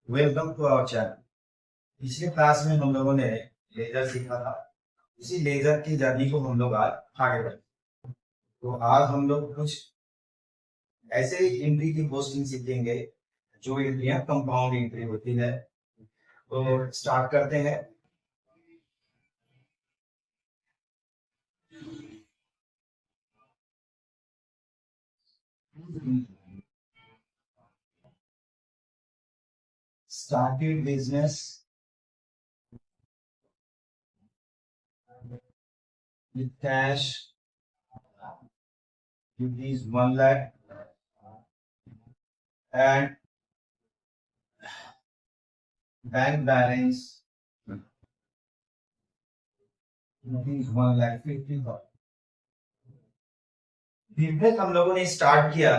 Welcome to our channel. पिछले class में हम लोगों ने लेजर सीखा था। उसी लेजर की जर्नी को हम लोग आज आगे बढ़े। तो आज हम लोग कुछ ऐसे एंट्री की पोस्टिंग सीखेंगे जो एंट्रियां कंपाउंड एंट्री होती है। तो स्टार्ट करते हैं। Started business with cash rupees 1 lakh and bank balance rupees 1,50,000। Business हम लोगों ने स्टार्ट किया,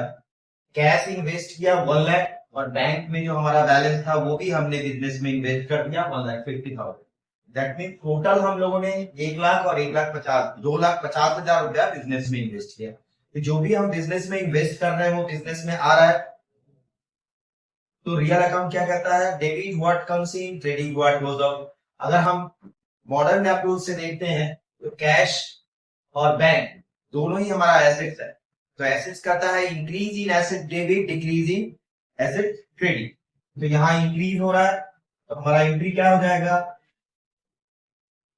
कैश इन्वेस्ट किया 1 लाख और बैंक में जो हमारा बैलेंस था वो भी हमने बिजनेस में इन्वेस्ट कर दिया 1,50,000। दैट मीन टोटल हम लोगों ने 1 लाख और 1,50,000 2,50,000 रुपया बिजनेस में इन्वेस्ट किया। तो जो भी हम बिजनेस में इन्वेस्ट कर रहे हैं वो बिजनेस में आ रहा है। तो रियल अकाउंट क्या कहता है? Debit what comes in, credit what goes out. अगर हम मॉडर्न अप्रोच से देखते हैं तो कैश और बैंक दोनों ही हमारा एसेट्स है। तो एसेट्स कहता है increase in asset debit, decrease in asset credit. तो यहाँ इंक्रीज हो रहा है तो हमारा एंट्री क्या हो जाएगा?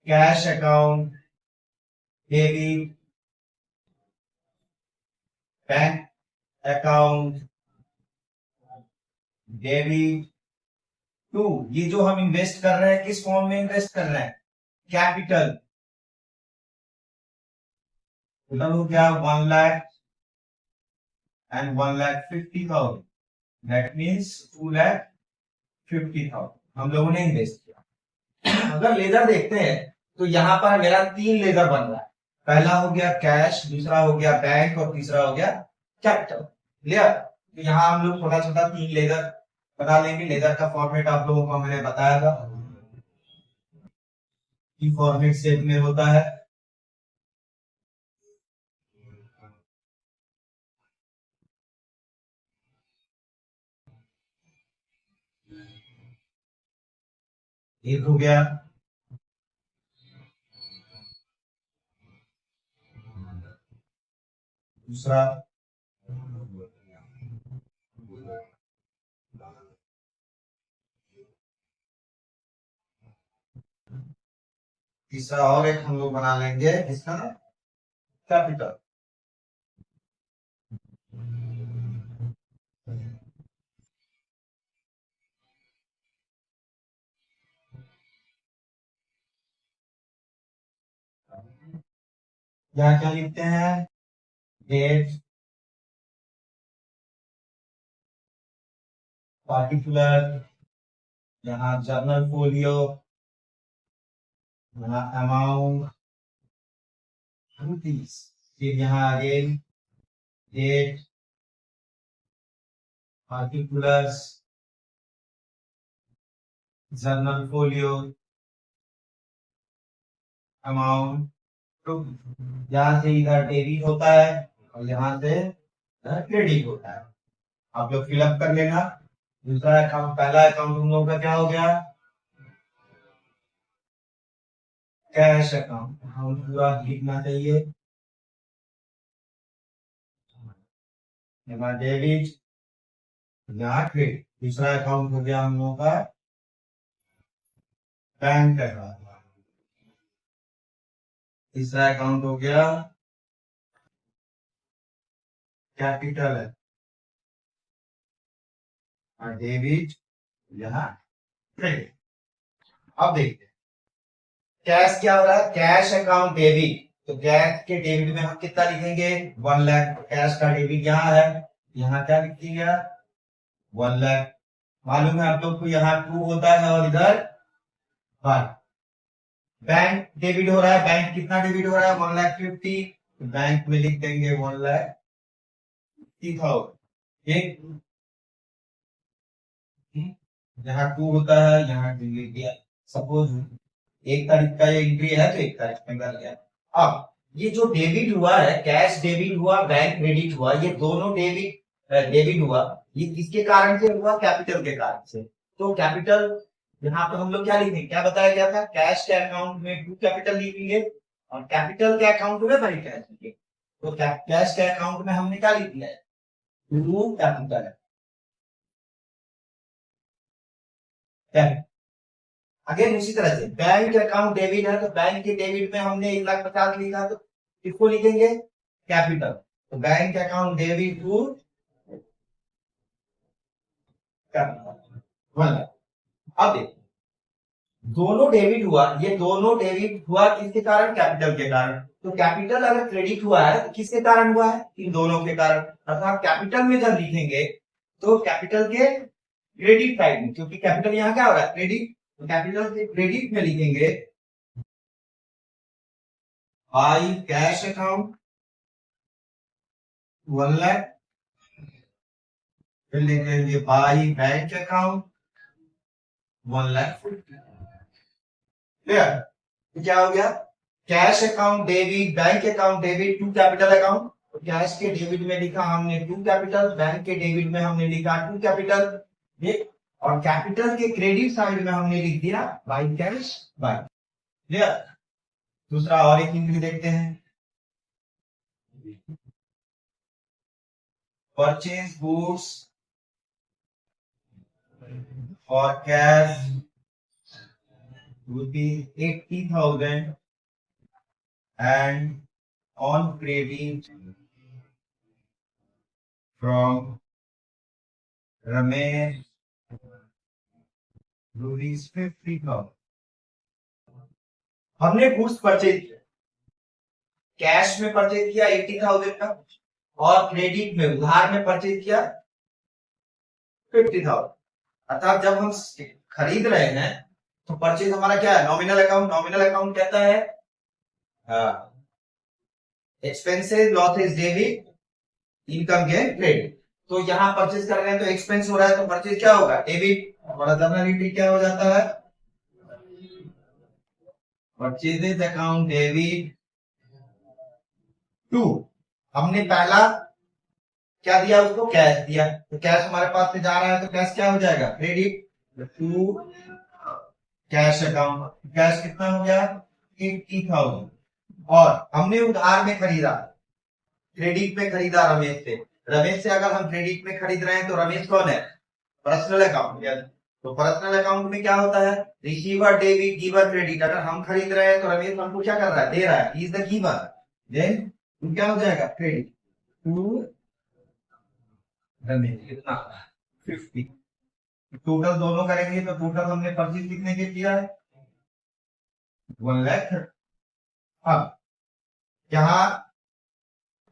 Cash account debit, bank account debit to, ये जो हम इन्वेस्ट कर रहे हैं किस फॉर्म में इन्वेस्ट कर रहे हैं? कैपिटल। टोटल हो गया 1 लाख एंड 1,50,000। दैट मीन्स 2,50,000 हम लोगों ने इन्वेस्ट किया। अगर लेजर देखते हैं तो यहाँ पर मेरा 3 लेजर बन रहा है। पहला हो गया कैश, दूसरा हो गया बैंक और तीसरा हो गया कैपिटल। क्लियर? तो यहाँ हम लोग छोटा छोटा 3 लेजर बना लेंगे। लेजर का फॉर्मेट आप लोगों को मैंने बताया था, फॉर्मेट शेप में होता है। एक हो गया दूसरा, तीसरा और एक हम लोग बना लेंगे इसका कैपिटल। यहाँ क्या लिखते हैं? डेट, पार्टिकुलर, यहाँ जर्नल फोलियो, यहाँ अमाउंट रुपीज, फिर यहाँ again date, particulars, journal folio, amount. तो यहाँ से इधर डेबिट होता है और यहाँ से क्रेडिट होता है। आप लोग फिलअप कर लेना। दूसरा अकाउंट, पहला अकाउंट हम लोग का क्या हो गया? Cash account. हम पूरा लिखना चाहिए, यहाँ डेबिट, यहाँ क्रेडिट। दूसरा अकाउंट हो गया हम लोगों का बैंक अकाउंट। तीसरा अकाउंट हो गया कैपिटल है और डेबिट, यहाँ क्रेडिट। अब देखते हैं कैश क्या हो रहा है। कैश अकाउंट डेबिट, तो कैश के डेबिट में हम कितना लिखेंगे? 1 लाख। कैश का डेबिट यहाँ है, यहाँ क्या लिखिएगा? 1 लाख। मालूम है आप लोग को यहाँ 2 होता है और इधर 1। बैंक डेबिट हो रहा है, बैंक कितना डेबिट हो रहा है? 1,50,000। तो बैंक में लिख देंगे 1,50,000। ठीक, यहाँ 2 होता है, यहाँ 2 लिख दिया। सपोज 1 तारीख का ये एंट्री है तो 1 तारीख में कर गया। अब ये जो डेबिट हुआ है, कैश डेबिट हुआ, बैंक क्रेडिट हुआ, ये दोनों डेबिट हुआ, ये किसके कारण से हुआ? कैपिटल के कारण से। तो कैपिटल यहाँ पे हम लोग क्या लिखेंगे, क्या बताया गया था, कैश के अकाउंट में टू कैपिटल लिखेंगे और कैपिटल के अकाउंट में भाई कैश लिखेंगे। तो कैश के अकाउंट में हमने क्या लिख दिया है, टू कैपिटल है। अगेन उसी तरह से बैंक अकाउंट डेबिट है तो बैंक के डेबिट में हमने 1,50,000 लिखा तो किसको लिखेंगे, कैपिटल। तो bank account debit to capital. अब देखो दोनों डेबिट हुआ, ये दोनों डेबिट हुआ किसके कारण, कैपिटल के कारण। तो कैपिटल अगर क्रेडिट हुआ है तो किसके कारण हुआ है, इन दोनों के कारण। अर्थात कैपिटल में जब लिखेंगे तो कैपिटल के क्रेडिट साइड में, क्योंकि कैपिटल यहाँ क्या हो रहा है, क्रेडिट, तो कैपिटल के क्रेडिट में लिखेंगे बाई कैश अकाउंट 1 लाख, फिर लिखेंगे by bank account 1 lakh. Clear, तो क्या हो गया, cash account debit, bank account debit to capital account. तो कैश के डेबिट में लिखा हमने टू कैपिटल, बैंक के डेबिट में हमने लिखा टू कैपिटल, और कैपिटल के क्रेडिट साइड में हमने लिख दिया बाई कैश बाई। क्लियर। दूसरा और एक एंट्री देखते हैं, purchase goods for cash rupees 80,000 and on credit from Ramesh rupees 50,000। हमने गुड्स परचेज किया, कैश में परचेज किया 80,000 का और क्रेडिट में उधार में परचेज किया 50,000। अर्थात जब हम खरीद रहे हैं तो परचेज हमारा क्या है, नॉमिनल अकाउंट। नॉमिनल अकाउंट कहता है expenses losses debit income gain credit. तो यहाँ परचेज कर रहे हैं तो एक्सपेंस हो रहा है तो परचेज क्या होगा, डेबिट, और अदर एंट्री क्या हो जाता है, परचेजेस अकाउंट डेबिट टू, हमने पहला क्या दिया उसको, कैश दिया, तो कैश हमारे पास से जा रहा है तो कैश क्या हो जाएगा, credit to cash account. Cash कितना हो गया 80,000, और हमने उधार में खरीदा, क्रेडिट में खरीदा रमेश से। रमेश से अगर हम क्रेडिट में खरीद रहे हैं तो रमेश कौन है, पर्सनल अकाउंट। तो पर्सनल अकाउंट में क्या होता है, रिसीवर डेबिट गिवर क्रेडिट। अगर हम खरीद रहे हैं तो रमेश हमको क्या कर रहा है, दे रहा है, इज द गिवर, देन क्या हो जाएगा, क्रेडिट टू रमेश। कितना 50। टोटल दोनों करेंगे तो टोटल हमने परचेज कितने के किया है 1 लाख। अब यहाँ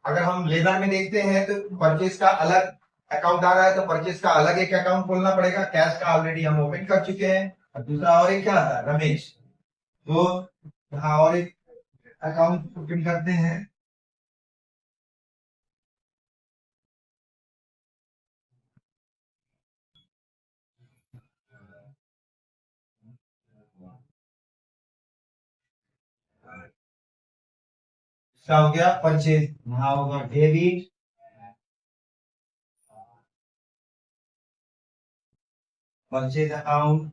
अगर हम लेजर में देखते हैं तो परचेज का अलग अकाउंट आ रहा है तो परचेज का अलग एक अकाउंट खोलना पड़ेगा। कैश का ऑलरेडी हम ओपन कर चुके हैं, और दूसरा और एक क्या आता है, रमेश। तो यहाँ और एक अकाउंट ओपन करते हैं, क्या हो गया, परचेज, यहाँ होगा डेबिट, परचेज अकाउंट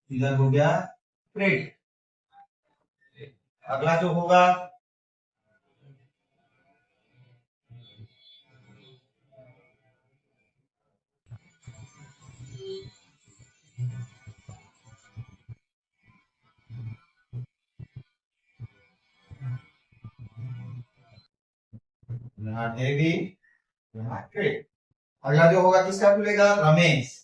इधर हो गया क्रेडिट। अगला जो होगा यहाँ डेबिट, यहाँ क्रेडिट। अगला जो होगा किसका खुलेगा, रमेश।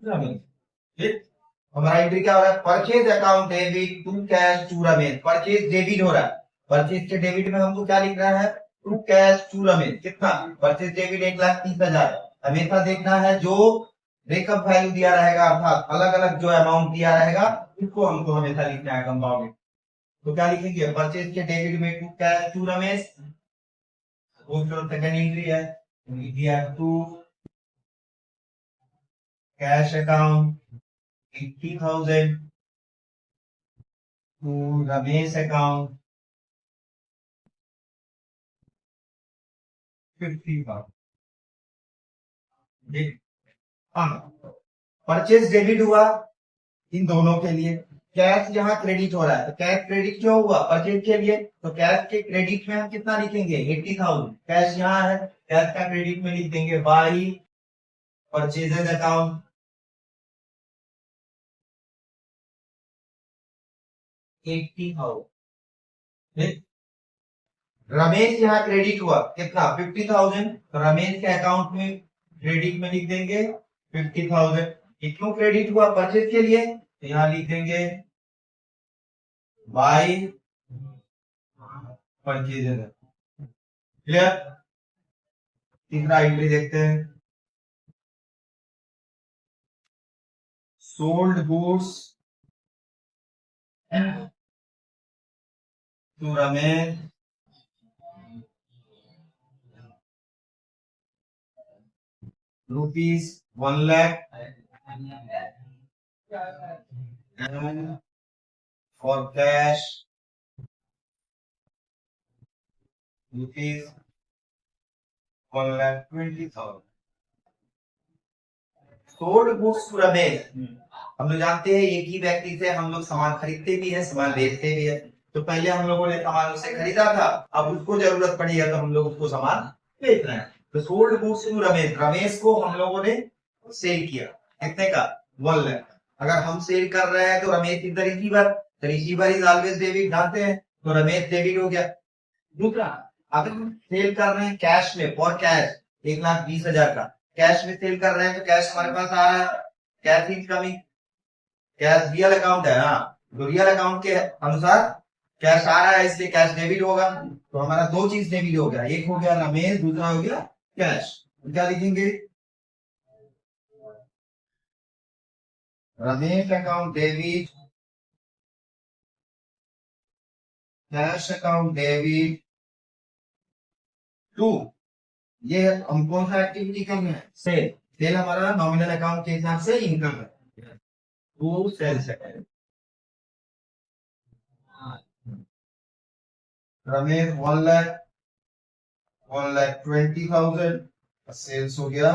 रमेश, ठीक। हमारा एंट्री क्या हो रहा है, purchase account debit to cash to Ramesh. Purchase debit हो रहा है, परचेज के डेबिट में हमको क्या लिख रहा है, टू कैश टू रमेश। कितना, परचेज डेबिट 1,30,000। हमेशा देखना है जो ब्रेकअप वैल्यू दिया रहेगा, अर्थात अलग अलग जो अमाउंट दिया रहेगा उसको हमको हमेशा लिखना है कंपाउंडेड। तो क्या लिखेंगे, परचेज के डेबिट में टू कैश टू रमेश, वो जो सेकंड एंट्री है दिया to cash account 80,000 to Ramesh account 50,000। Purchase debit हुआ इन दोनों के लिए। कैश यहाँ क्रेडिट हो रहा है, तो कैश क्रेडिट क्यों हुआ? परचेज के लिए। तो कैश के क्रेडिट में हम कितना लिखेंगे? 80,000। कैश यहाँ है, कैश का क्रेडिट में लिख देंगे बाई परचेजेज अकाउंट 80,000। रमेश यहाँ क्रेडिट हुआ कितना? 50,000। तो रमेश के अकाउंट में क्रेडिट में लिख देंगे 50,000। क्यों क्रेडिट हुआ? परचेज के लिए। तो यहाँ लिख देंगे बाई परचेजेज। क्लियर? तीसरा एंट्री देखते हैं। Sold goods to Ramesh rupees 1 lakh and for cash rupees 1,20,000। Sold goods to Ramesh. हम लोग जानते हैं एक ही व्यक्ति से हम लोग सामान खरीदते भी है, सामान बेचते भी है। तो पहले हम लोगों ने सामान उससे खरीदा था, अब उसको जरूरत पड़ी है तो हम लोग उसको सामान बेच रहे हैं। तो sold goods to Ramesh, Ramesh को हम लोगों ने सेल किया कितने का? 1 लाख। अगर हम सेल कर रहे हैं तो रमेश इज द रिसीवर, तो रिसीवर इज ऑलवेज डेबिट डालते हैं, तो रमेश डेबिट हो गया। दूसरा, अगर हम सेल कर रहे हैं कैश में, फॉर कैश 1,20,000 का कैश में सेल कर रहे हैं, तो कैश हमारे पास आ रहा है, cash is coming. Cash real account है, हाँ, तो रियल अकाउंट के अनुसार कैश आ रहा है, इसलिए कैश डेबिट होगा। तो हमारा दो चीज डेबिट हो गया, एक हो गया रमेश, दूसरा हो गया कैश। क्या लिखेंगे? Ramesh account debit, cash account debit to, ये हम कौन सा एक्टिविटी कर रहे हैं? सेल। सेल हमारा नॉमिनल अकाउंट के हिसाब से इनकम है, to sales account. Ramesh 1,20,000 sales हो गया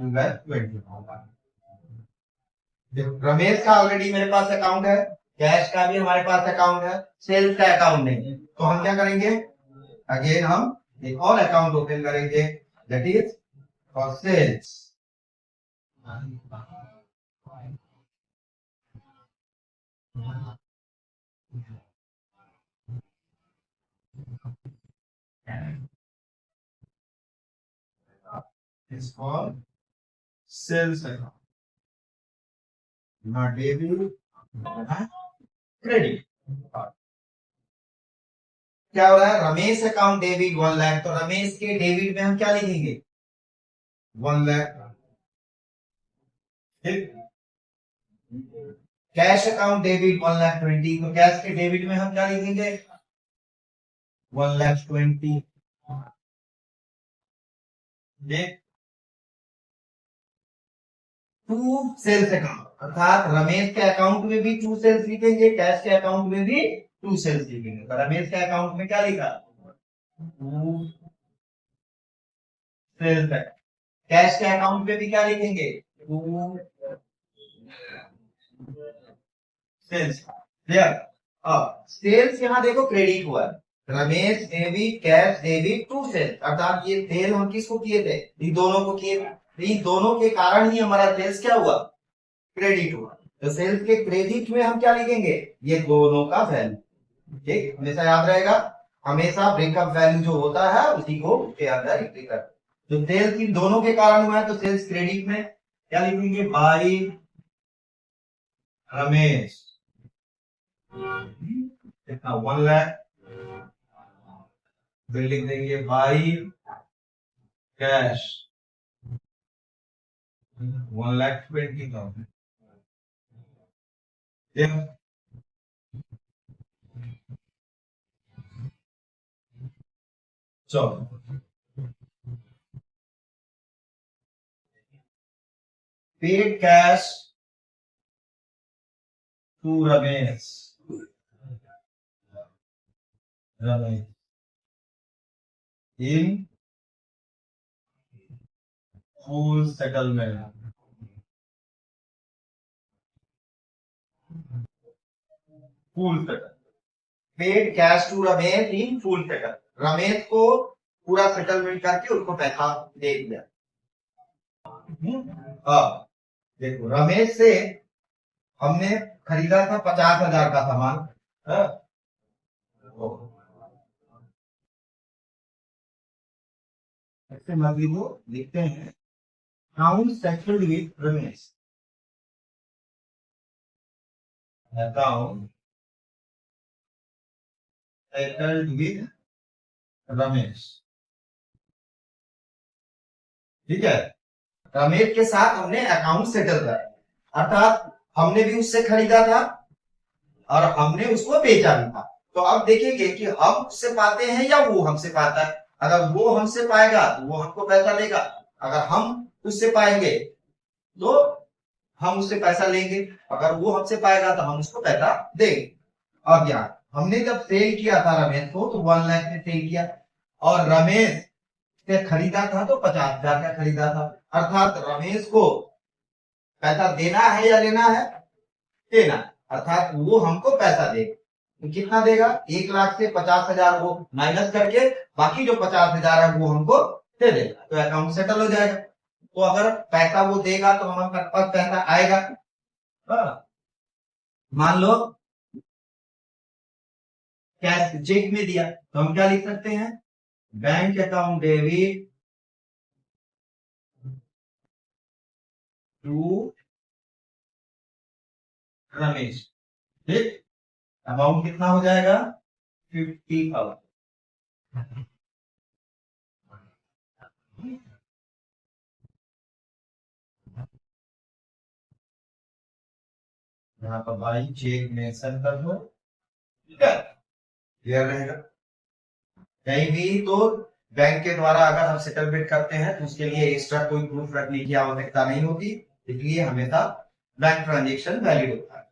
2,20,000। रमेश का ऑलरेडी मेरे पास अकाउंट है, कैश का भी हमारे पास अकाउंट है, सेल्स का अकाउंट नहीं है। तो हम क्या करेंगे? अगेन हम एक और अकाउंट ओपन करेंगे, that is for sales. is for sales account, not debit, credit. क्या हो रहा है? रमेश अकाउंट डेबिट 1 लाख, तो रमेश के डेबिट में हम क्या लिखेंगे? 1 लाख। कैश अकाउंट डेबिट 1,20,000, तो कैश के डेबिट में हम क्या लिखेंगे? 1,20,000। टू सेल्स अकाउंट, अर्थात रमेश के अकाउंट में भी टू सेल्स लिखेंगे, कैश के अकाउंट में भी टू सेल्स लिखेंगे। तो रमेश के अकाउंट में क्या लिखा? टू सेल्स है। कैश के अकाउंट में भी क्या लिखेंगे? To sales. क्लियर? अब सेल्स यहाँ देखो क्रेडिट हुआ है, Ramesh debit, cash debit, to sales, अर्थात ये सेल हम किसको किए थे? इन दोनों को किए। इन दोनों के कारण ही हमारा सेल्स क्या हुआ? क्रेडिट हुआ। तो सेल्स के क्रेडिट में हम क्या लिखेंगे? ये दोनों का वैल्यू। ठीक, हमेशा याद रहेगा, हमेशा ब्रेकअप वैल्यू जो होता है उसी को उसके अंदर एंट्री कर। तो सेल्स इन दोनों के कारण हुआ है, तो सेल्स क्रेडिट में क्या लिखेंगे? बाई रमेश कितना? 1 लाख। फिर लिख देंगे बाई कैश 1,20,000। चलो, paid cash to Ramesh, Ramesh in full settlement, full settle, paid cash to Ramesh in full settle, Ramesh को पूरा सेटलमेंट करके उसको पैसा दे दिया। हाँ, देखो रमेश से हमने खरीदा था 50,000 का सामान। हाँ? ऐसे मजदूर को लिखते हैं account settled with Ramesh, account settled with Ramesh, ठीक है। रमेश के साथ हमने अकाउंट सेटल किया, अर्थात हमने भी उससे खरीदा था और हमने उसको बेचा भी था। तो अब देखेंगे कि हम उससे पाते हैं या वो हमसे पाता है। अगर वो हमसे पाएगा तो वो हमको पैसा देगा, अगर हम उससे पाएंगे तो हम उससे पैसा लेंगे, अगर वो हमसे पाएगा तो हम उसको पैसा देंगे। अब यहाँ हमने जब सेल किया था रमेश को तो 1 लाख में सेल किया, और रमेश से खरीदा था तो 50,000 का खरीदा था, अर्थात रमेश को पैसा देना है या लेना है, देना, अर्थात वो हमको पैसा देगा। तो कितना देगा, 1 लाख से 50,000 वो माइनस करके बाकी जो 50,000 है वो हमको दे देगा, तो अकाउंट सेटल हो जाएगा। तो अगर पैसा वो देगा तो हमारे पास पैसा आएगा। मान लो कैश चेक में दिया तो हम क्या लिख सकते हैं, bank account debit to Ramesh, ठीक। अमाउंट कितना हो जाएगा, 50,000। यहाँ पर भाई चेक मेंशन कर दो, ठीक है, क्लियर रहेगा। कहीं भी तो बैंक के द्वारा अगर हम सेटलमेंट करते हैं तो उसके लिए एक्स्ट्रा कोई प्रूफ रखने की आवश्यकता नहीं होती, इसलिए हमेशा बैंक ट्रांजेक्शन वैलिड होता है,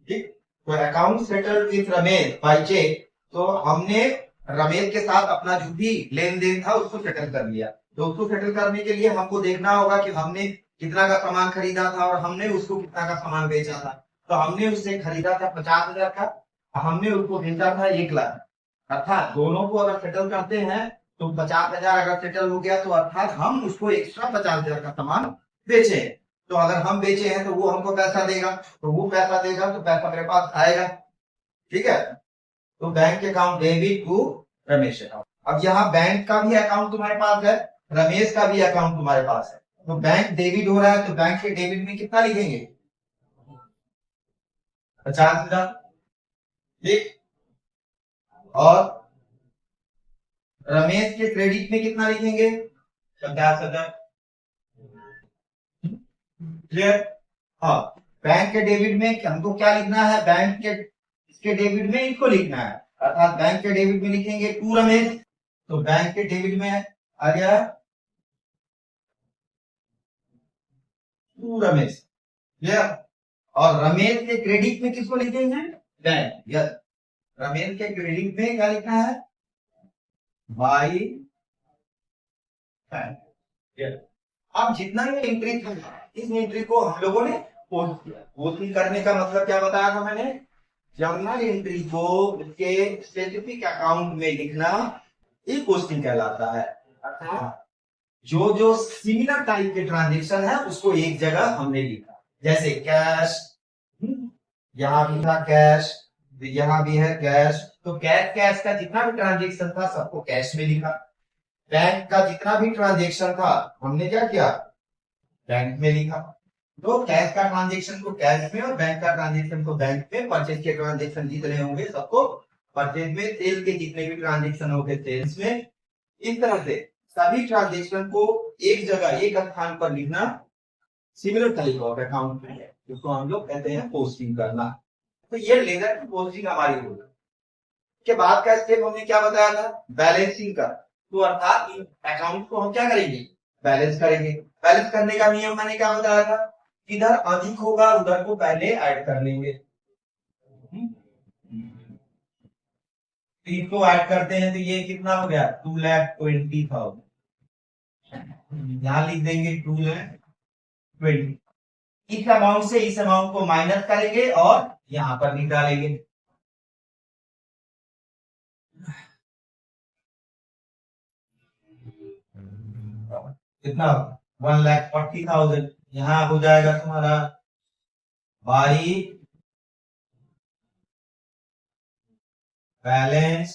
ठीक। तो account settled with Ramesh by cheque, तो हमने रमेश के साथ अपना जो भी लेन देन था उसको सेटल कर लिया। तो उसको सेटल करने के लिए हमको देखना होगा कि हमने कितना का सामान खरीदा था और हमने उसको कितना का सामान बेचा था। तो हमने उससे खरीदा था 50,000 का, हमने उसको बेचा था 1 लाख, अर्थात दोनों को अगर सेटल करते हैं तो 50,000 अगर सेटल हो गया तो अर्थात हम उसको एक्स्ट्रा 50,000 का सामान बेचे। तो अगर हम बेचे हैं तो वो हमको पैसा देगा, तो वो पैसा देगा तो पैसा मेरे पास आएगा, ठीक है। तो bank account debit to Ramesh account. अब यहाँ बैंक का भी अकाउंट तुम्हारे पास है, रमेश का भी अकाउंट तुम्हारे पास है, तो बैंक डेबिट हो रहा है तो बैंक के डेबिट में कितना लिखेंगे, 50,000, ठीक। और रमेश के क्रेडिट में कितना लिखेंगे, 50,000, क्लियर। हाँ, बैंक के डेबिट में हमको क्या लिखना है, बैंक के इसके डेबिट में इसको लिखना है, अर्थात बैंक के डेबिट में लिखेंगे टू रमेश, तो बैंक के डेबिट में आ गया टू रमेश, क्लियर। और रमेश के क्रेडिट में किसको लिखेंगे, बैंक, यस। रमेश के क्रेडिट में क्या लिखना है, बाई बैंक, यस। अब जितना ये एंट्री था इस एंट्री को हम लोगों ने पोस्ट किया। पोस्टिंग करने का मतलब क्या बताया था मैंने, जर्नल एंट्री को उसके स्पेसिफिक अकाउंट में लिखना ये पोस्टिंग कहलाता है, अर्थात जो जो सिमिलर टाइप के ट्रांजेक्शन है उसको एक जगह हमने लिखा, जैसे कैश, यहाँ भी था कैश, यहाँ भी है कैश, तो कैश कैश का जितना भी ट्रांजेक्शन था सबको कैश में लिखा। बैंक का जितना भी ट्रांजेक्शन था हमने क्या किया, बैंक में लिखा। तो कैश का ट्रांजेक्शन को कैश में और बैंक का ट्रांजेक्शन को बैंक में, परचेज के ट्रांजेक्शन जितने होंगे सबको परचेज में, सेल के जितने भी ट्रांजेक्शन होंगे सेल्स में। इस तरह से सभी ट्रांजेक्शन को एक जगह एक स्थान पर लिखना सिमिलर टाइप ऑफ अकाउंट में है, जिसको हम लोग कहते हैं पोस्टिंग करना। तो ये लेजर की पोस्टिंग हमारी होगी। के बाद का स्टेप हमने क्या बताया था, बैलेंसिंग का। तो अर्थात अकाउंट को हम क्या करेंगे, बैलेंस करेंगे। बैलेंस करने का नियम मैंने क्या बताया था, इधर अधिक होगा उधर को पहले ऐड कर लेंगे। तो इसको ऐड करते हैं तो ये कितना हो गया, 2,20,000, यहाँ लिख देंगे 2,20,000। इस अमाउंट से इस अमाउंट को माइनस करेंगे और यहाँ पर निकालेंगे। कितना? 1,40,000। यहाँ हो जाएगा तुम्हारा by balance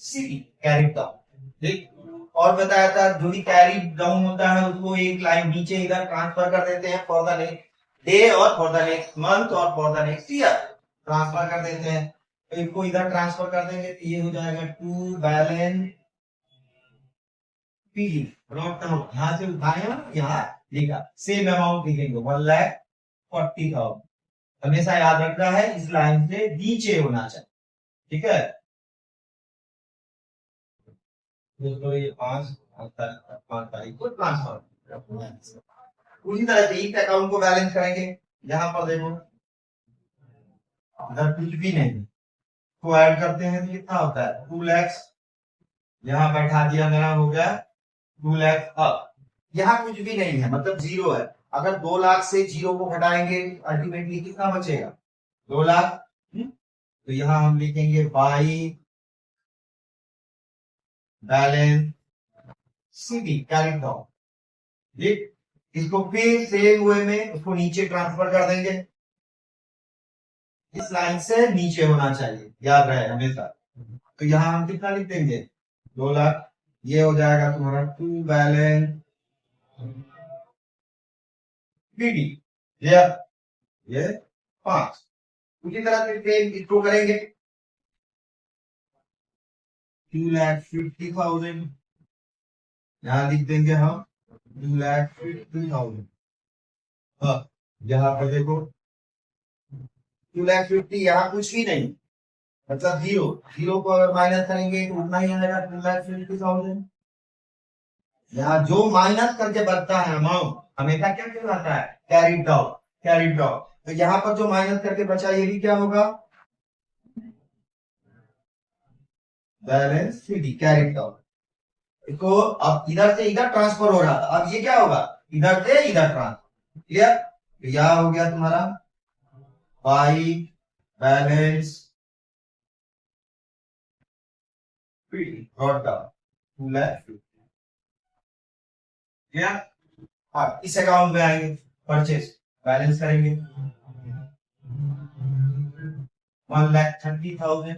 c carry down. ठीक। और बताया था जो भी कैरी डाउन होता है उसको एक लाइन नीचे इधर ट्रांसफर कर देते हैं फॉर द नेक्स्ट डे और फॉर द नेक्स्ट मंथ और for the next year transfer कर देते हैं। तो इनको इधर ट्रांसफर कर देंगे तो ये हो जाएगा टू बैलेंस पी। यहाँ से उठाए यहाँ लिखा सेम अमाउंट लिखेंगे 1,40,000। हमेशा याद रखना है इस लाइन से नीचे होना चाहिए। ठीक है। तो ये 5 तारीख को ट्रांसफर उसी तरह से एक अकाउंट को बैलेंस करेंगे। यहाँ पर देखो अगर कुछ भी नहीं को ऐड करते हैं तो कितना होता है 2 लाख। यहाँ बैठा दिया मेरा हो गया 2 लाख। अब यहाँ कुछ भी नहीं है मतलब जीरो है। अगर 2 लाख से जीरो को घटाएंगे अल्टीमेटली कितना बचेगा 2 लाख। तो यहाँ हम लिखेंगे by balance CD carry down. ठीक। इसको फिर सेम वे में उसको नीचे ट्रांसफर कर देंगे। इस लाइन से नीचे होना चाहिए याद रहे हमेशा। तो यहाँ हम कितना लिख देंगे 2 लाख। ये हो जाएगा तुम्हारा टू बैलेंस बीडी ये 5। उसी तरह से सेम इसको करेंगे 2,50,000। यहाँ लिख देंगे हम 2,50,000। हाँ यहाँ पर देखो 2,50,000 यहाँ कुछ भी नहीं मतलब जीरो। जीरो को अगर माइनस करेंगे तो उतना ही आएगा 2,50,000। यहाँ जो माइनस करके बढ़ता है अमाउंट हमेशा क्या कहलाता है कैरी डाउन। Carry down. तो यहाँ पर जो माइनस करके बचा ये भी क्या होगा बैलेंस सीडी कैरी डाउन। इसको अब इधर से इधर ट्रांसफर हो रहा था अब ये क्या होगा इधर से इधर ट्रांसफर। क्लियर। तो यह हो गया तुम्हारा by balance brought down 2 lakh. अब इस अकाउंट में आएंगे परचेज बैलेंस करेंगे 1,30,000।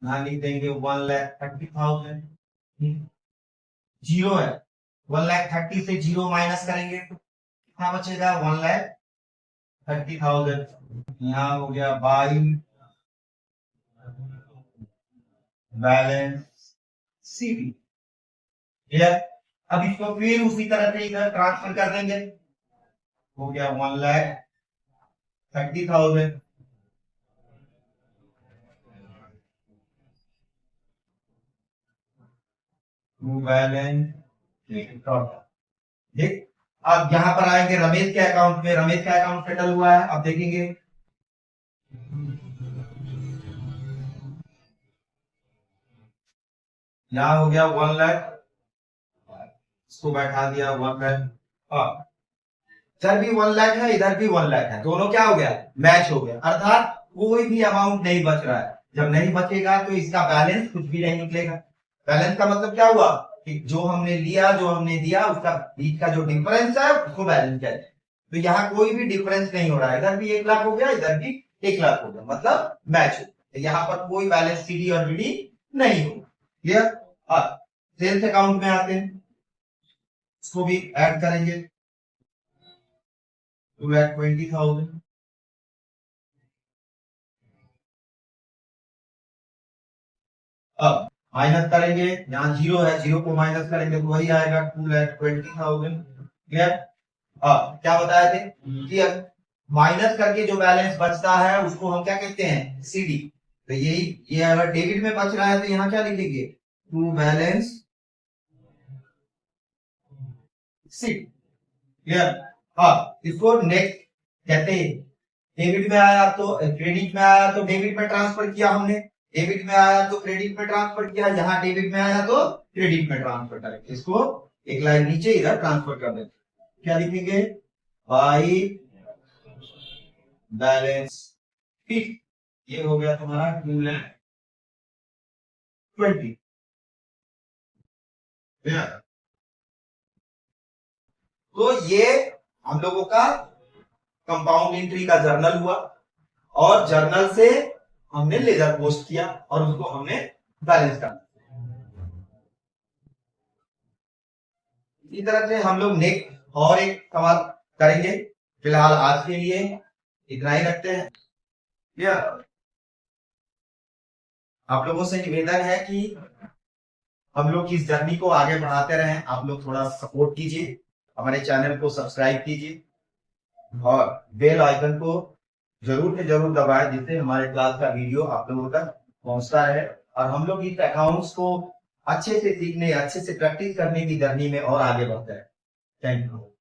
यहाँ लिख देंगे 1,30,000। जीरो है 1,30,000 से जीरो माइनस करेंगे कितना बचेगा 1,30,000। यहाँ हो गया बाई बैलेंस सीडी। क्लियर। अब इसको फिर उसी तरह से इधर ट्रांसफर कर देंगे हो गया 1,30,000। बैलेंस ठीक। अब यहाँ पर आएंगे रमेश के अकाउंट में। रमेश का अकाउंट सेटल हुआ है अब देखेंगे यहाँ हो गया 1 लाख। इसको बैठा दिया 1 लाख। इधर भी 1 लाख है इधर भी 1 लाख है दोनों क्या हो गया मैच हो गया अर्थात कोई भी अमाउंट नहीं बच रहा है। जब नहीं बचेगा तो इसका बैलेंस कुछ भी नहीं निकलेगा। बैलेंस का मतलब क्या हुआ कि जो हमने लिया जो हमने दिया उसका बीच का जो डिफरेंस है उसको बैलेंस कहते हैं। तो यहाँ कोई भी डिफरेंस नहीं हो रहा है। इधर भी 1 लाख हो गया इधर भी 1 लाख हो गया मतलब मैच हो। तो यहाँ पर कोई बैलेंस सीडी और बीडी नहीं हो। क्लियर। सेल्स अकाउंट में आते हैं इसको भी ऐड करेंगे 2,20,000। अब माइनस करेंगे यहाँ जीरो है जीरो को माइनस करेंगे तो वही आएगा 2,20,000। क्लियर। क्या बताए थे कि माइनस करके जो बैलेंस बचता है उसको हम क्या कहते हैं सीडी। तो यही ये अगर डेबिट में बच रहा है तो यहाँ क्या लिखेंगे टू बैलेंस सीडी। क्लियर। इसको नेक्स्ट कहते हैं डेबिट में आया तो क्रेडिट में आया तो डेबिट में ट्रांसफर किया हमने डेबिट में आया तो क्रेडिट में ट्रांसफर किया, यहाँ डेबिट में आया तो क्रेडिट में ट्रांसफर करेंगे। इसको एक लाइन नीचे इधर ट्रांसफर कर देंगे। क्या लिखेंगे? By balance sheet. ये हो गया तुम्हारा 2,20,000। तो ये हम लोगों का कंपाउंड एंट्री का जर्नल हुआ, और जर्नल से हमने लेजर पोस्ट किया और उसको हमने बैलेंस कर। इसी तरह से हम लोग नेक्स्ट और एक सवाल करेंगे। फिलहाल आज के लिए इतना ही रखते हैं। आप लोगों से निवेदन है कि हम लोग इस जर्नी को आगे बढ़ाते रहें। आप लोग थोड़ा सपोर्ट कीजिए, हमारे चैनल को सब्सक्राइब कीजिए और बेल आइकन को जरूर से जरूर दबाएं, जिससे हमारे क्लास का वीडियो आप लोगों तक पहुंचता है और हम लोग इस अकाउंट्स को अच्छे से सीखने, अच्छे से प्रैक्टिस करने की जर्नी में और आगे बढ़ते हैं। Thank you.